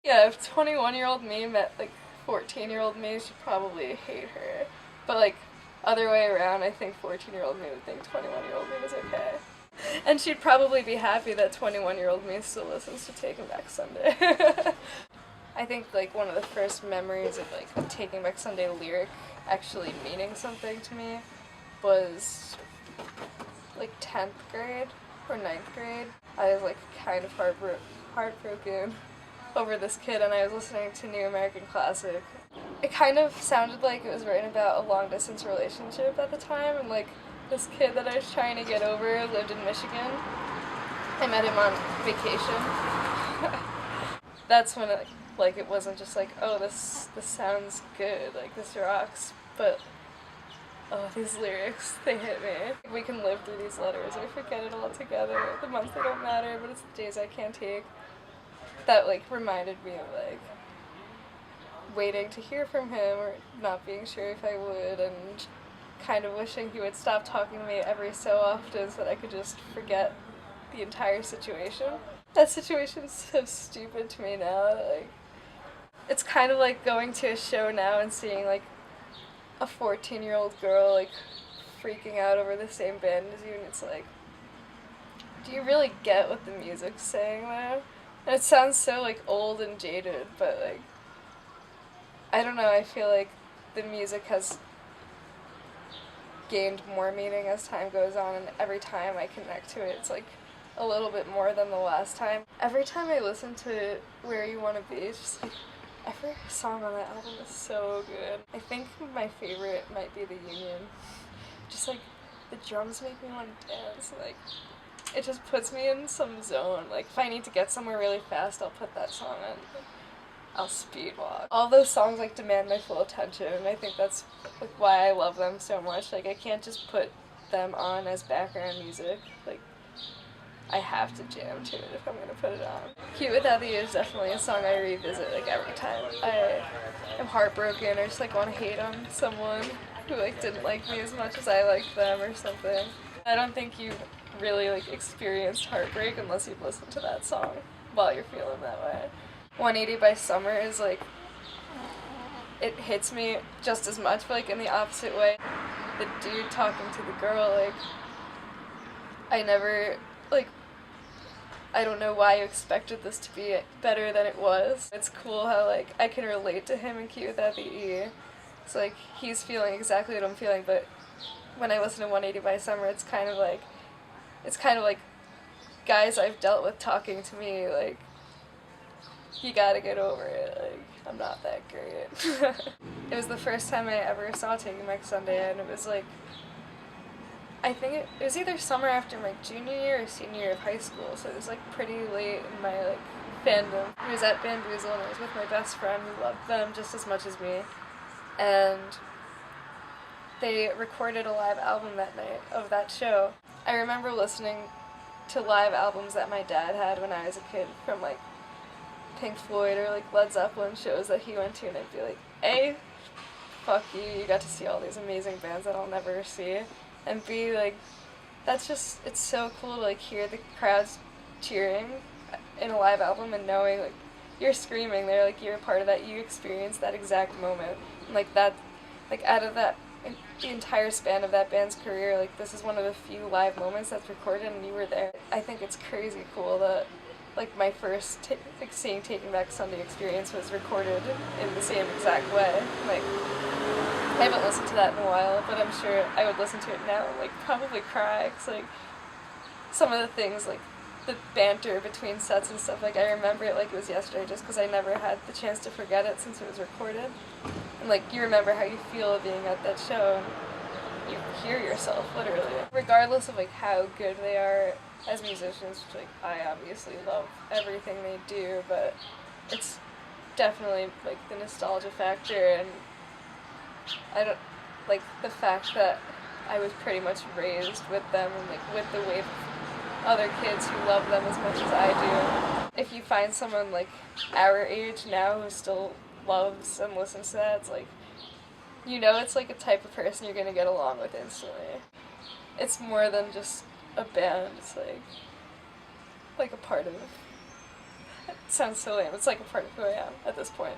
Yeah, if 21-year-old me met like 14-year-old me, she'd probably hate her. But like other way around, I think 14-year-old me would think 21-year-old me was okay. And she'd probably be happy that 21-year-old me still listens to Taking Back Sunday. I think like one of the first memories of like the Taking Back Sunday lyric actually meaning something to me was like 10th grade or 9th grade. I was like kind of heartbroken over this kid, and I was listening to New American Classic. It kind of sounded like it was written about a long distance relationship at the time, and like this kid that I was trying to get over lived in Michigan. I met him on vacation. That's when it wasn't just like, oh, this sounds good, like this rocks, but oh, these lyrics, they hit me. We can live through these letters or forget it all together. The months, they don't matter, but it's the days I can't take. That like reminded me of like waiting to hear from him or not being sure if I would, and kind of wishing he would stop talking to me every so often so that I could just forget the entire situation. That situation's so stupid to me now. Like, it's kind of like going to a show now and seeing like a 14-year-old girl like freaking out over the same band as you, and it's like, do you really get what the music's saying there? And it sounds so like old and jaded, but like, I don't know, I feel like the music has gained more meaning as time goes on, and every time I connect to it, it's like a little bit more than the last time. Every time I listen to Where You Wanna Be, it's just like, every song on that album is so good. I think my favorite might be The Union. Just like, the drums make me want to dance, like, it just puts me in some zone. Like, if I need to get somewhere really fast, I'll put that song on. I'll speed walk. All those songs like demand my full attention, and I think that's like why I love them so much. Like, I can't just put them on as background music. Like, I have to jam to it if I'm gonna put it on. Cute Without the You is definitely a song I revisit like every time I am heartbroken or just like want to hate on someone who like didn't like me as much as I liked them or something. I don't think you really like experienced heartbreak unless you've listened to that song while you're feeling that way. 180 by Summer is like, it hits me just as much, but like in the opposite way. The dude talking to the girl, like, I never, like, I don't know why you expected this to be better than it was. It's cool how like I can relate to him in Cute Without the E. It's like he's feeling exactly what I'm feeling, but when I listen to 180 by Summer, it's kind of like guys I've dealt with talking to me, like, you gotta get over it, like, I'm not that great. It was the first time I ever saw Taking Back Sunday, and it was like, I think it was either summer after my junior year or senior year of high school, so it was like pretty late in my like fandom. I was at Bamboozle and I was with my best friend who loved them just as much as me, and they recorded a live album that night of that show. I remember listening to live albums that my dad had when I was a kid from like Pink Floyd or like Led Zeppelin shows that he went to, and I'd be like, A, fuck you, you got to see all these amazing bands that I'll never see, and B, like, that's just, it's so cool to like hear the crowds cheering in a live album and knowing like you're screaming there, like you're a part of that, you experienced that exact moment, and like that, like out of that, the entire span of that band's career, like this is one of the few live moments that's recorded and you were there. I think it's crazy cool that like my first like seeing Taking Back Sunday experience was recorded in the same exact way. Like, I haven't listened to that in a while, but I'm sure I would listen to it now and like probably cry, cause like some of the things, like the banter between sets and stuff, like I remember it like it was yesterday just because I never had the chance to forget it since it was recorded. And like you remember how you feel being at that show, and you hear yourself literally. Regardless of like how good they are as musicians, which like I obviously love everything they do, but it's definitely like the nostalgia factor, and I don't like the fact that I was pretty much raised with them and like with the wave of other kids who love them as much as I do. If you find someone like our age now who still loves and listens to that, it's like, you know, it's like a type of person you're gonna get along with instantly. It's more than just a band, it's like a part of It sounds so lame. It's like a part of who I am at this point.